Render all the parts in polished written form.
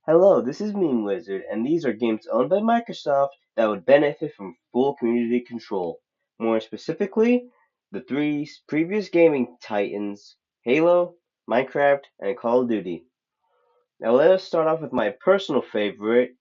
Hello, this is Meme Wizard, and these are games owned by Microsoft that would benefit from full community control. More specifically, the three previous gaming titans Halo, Minecraft, and Call of Duty. Now let us start off with my personal favorite.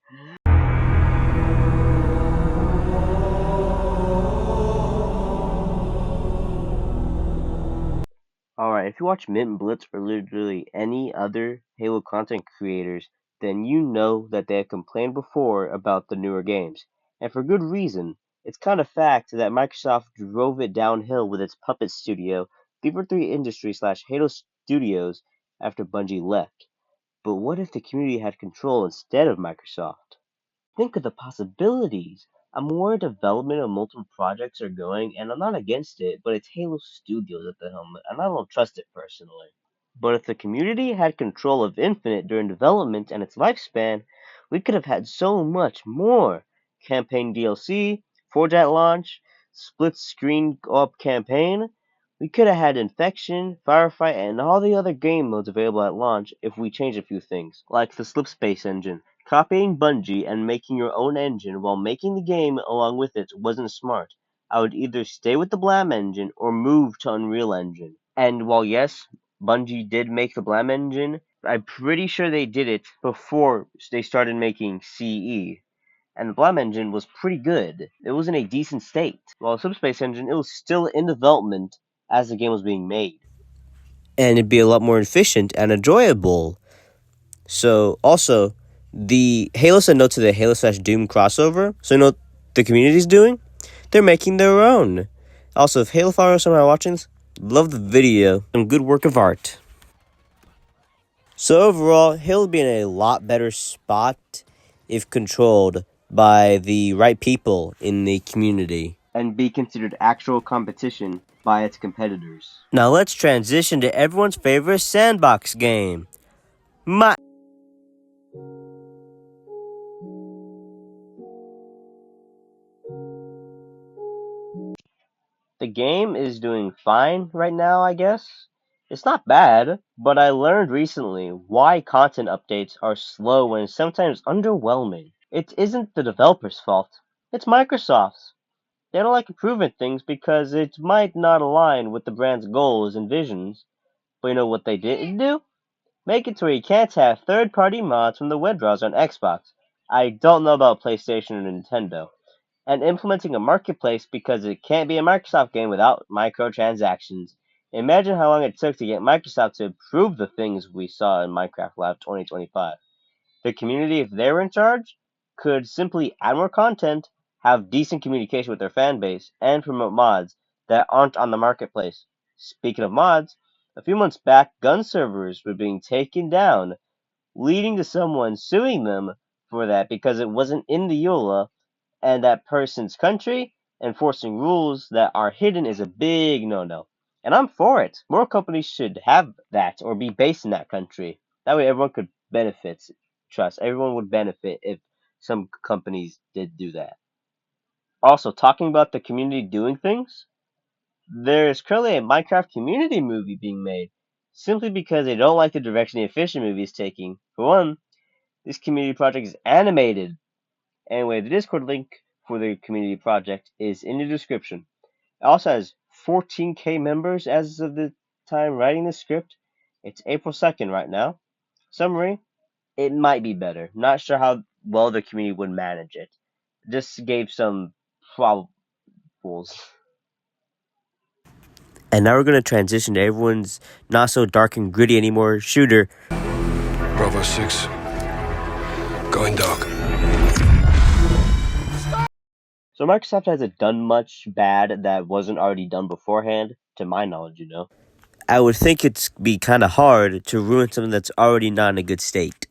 Alright, if you watch Mint Blitz or literally any other Halo content creators, then you know that they have complained before about the newer games. And for good reason. It's kind of fact that Microsoft drove it downhill with its puppet studio, Fever 3 Industries slash Halo Studios, after Bungie left. But what if the community had control instead of Microsoft? Think of the possibilities. I'm aware development of multiple projects are going, and I'm not against it, but it's Halo Studios at the helm, and I don't trust it personally. But if the community had control of Infinite during development and its lifespan, we could have had so much more. Campaign DLC, Forge at launch, split screen op campaign. We could have had Infection, Firefight, and all the other game modes available at launch if we changed a few things, like the Slipspace engine. Copying Bungie and making your own engine while making the game along with it wasn't smart. I would either stay with the Blam engine or move to Unreal Engine. And while yes, Bungie did make the Blam engine, I'm pretty sure they did it before they started making CE. And the Blam engine was pretty good. It was in a decent state. While the Subspace engine, it was still in development as the game was being made. And it'd be a lot more efficient and enjoyable. So, also, the Halo said no to the Halo slash Doom crossover. So, you know what the community's doing? They're making their own. Also, if Halo followers are watching this, love the video. Some good work of art. So, overall, Halo would be in a lot better spot if controlled by the right people in the community. And be considered actual competition by its competitors. Now, let's transition to everyone's favorite sandbox game. The game is doing fine right now, I guess. It's not bad, but I learned recently why content updates are slow and sometimes underwhelming. It isn't the developer's fault, it's Microsoft's. They don't like improving things because it might not align with the brand's goals and visions. But you know what they didn't do? Make it to where you can't have third-party mods from the web browser on Xbox. I don't know about PlayStation or Nintendo, and implementing a marketplace because it can't be a Microsoft game without microtransactions. Imagine how long it took to get Microsoft to approve the things we saw in Minecraft Lab 2025. The community, if they were in charge, could simply add more content, have decent communication with their fan base, and promote mods that aren't on the marketplace. Speaking of mods, a few months back, gun servers were being taken down, leading to someone suing them for that because it wasn't in the EULA and that person's country. Enforcing rules that are hidden is a big no-no. And I'm for it. More companies should have that or be based in that country. That way everyone could benefit. Trust, everyone would benefit if some companies did do that. Also, talking about the community doing things, there's currently a Minecraft community movie being made, simply because they don't like the direction the official movie is taking. For one, this community project is animated. Anyway, the Discord link for the community project is in the description. It also has 14k members as of the time writing the script. It's April 2nd right now. Summary, it might be better. Not sure how well the community would manage it. Just gave some probables. And now we're going to transition to everyone's not so dark and gritty anymore shooter. Bravo 6. Going dark. So Microsoft hasn't done much bad that wasn't already done beforehand, to my knowledge, you know. I would think it's be kind of hard to ruin something that's already not in a good state.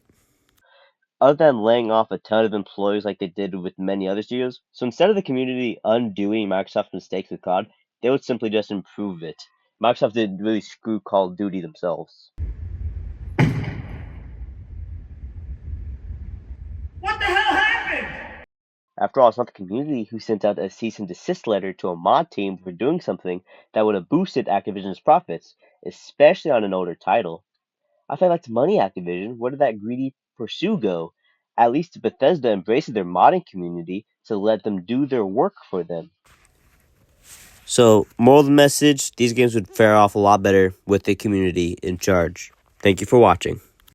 Other than laying off a ton of employees like they did with many other studios, so instead of the community undoing Microsoft's mistakes with COD, they would simply just improve it. Microsoft did really screw Call of Duty themselves. What the hell happened? After all, it's not the community who sent out a cease and desist letter to a mod team for doing something that would have boosted Activision's profits, especially on an older title. I felt like money, Activision. Where did that greedy pursue Go. At least Bethesda embraces their modding community to let them do their work for them. So, moral of the message, these games would fare off a lot better with the community in charge. Thank you for watching.